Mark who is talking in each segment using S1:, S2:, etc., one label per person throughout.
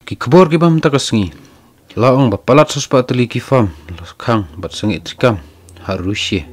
S1: ki kebor ki bam takasengi laong ba palat sospa teli ki fam khang bat sengi trikam harusia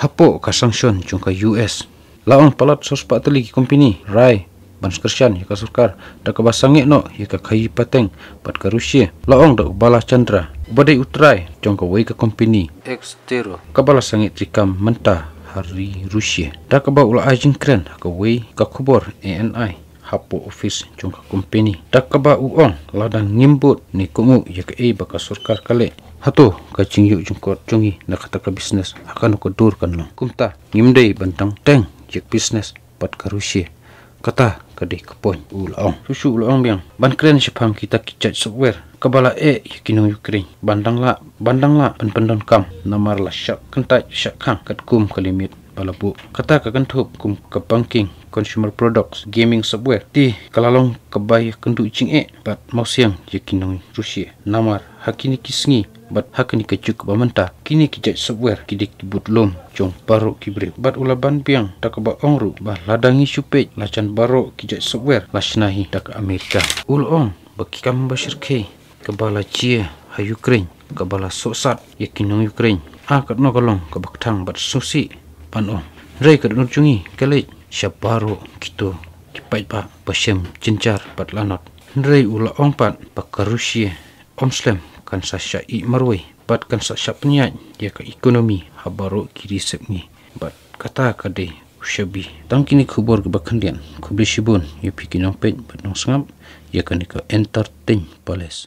S1: hapo ka sanction chung ka US laong palat sospa teli ki company rai ban skersian ya ka surkar da ka basangi no ya ka khai pateng bat ka Rusia laong da bala chandra badai utrai chung ka wei ka company extero ka bala sangi trikam menta hari Rusia da ka ba ula ajing kren ka wei ka khubor ANI hapo office chung ka company da ka ba uong ladang ngimbut ni kumu ya ka e ba ka surkar kale hato ka chingyu jungkot chungi na kata ka business akan ko dur kan long kumta ngimdei bantang teng jek business pat ka Rusia kata kadai kapon ulaong susu ulaong biang ban kren sipang kita kichat software kabala yakinong Ukraine bandang la pandon kam namar la syak kentai syak khang kat kum kalimit balabu kata ka kantup kum ka banking consumer products gaming software ti kalalong kabay kendu ching bat mausiang yakinong Rusia namar hakini kisngi bat hakini kecuk bamanta kini kijat software kidik butlom jong baro kibre bat ulaban piang takaba ongru bah ladangi supej lacan baro kijat software lasnahi dak Amerika ulong bakikam bashirke kabala chia ha Ukraine kabala sosat yakinong Ukraine kat no kalong kabaktang bat susi panon rei kadun chungi kale syabaro kito kipai pa pasem cincar bat lanot rei ula ongpat pakarusia omslem kan sasya I marwai bat kan sasya penyat ya ka ekonomi habaro kiri sepni bat kata kade ushabi tangkini khubor ke bakhandian khubli shibun ya pikinong pej bat nong sangap ya kan ka entertain palace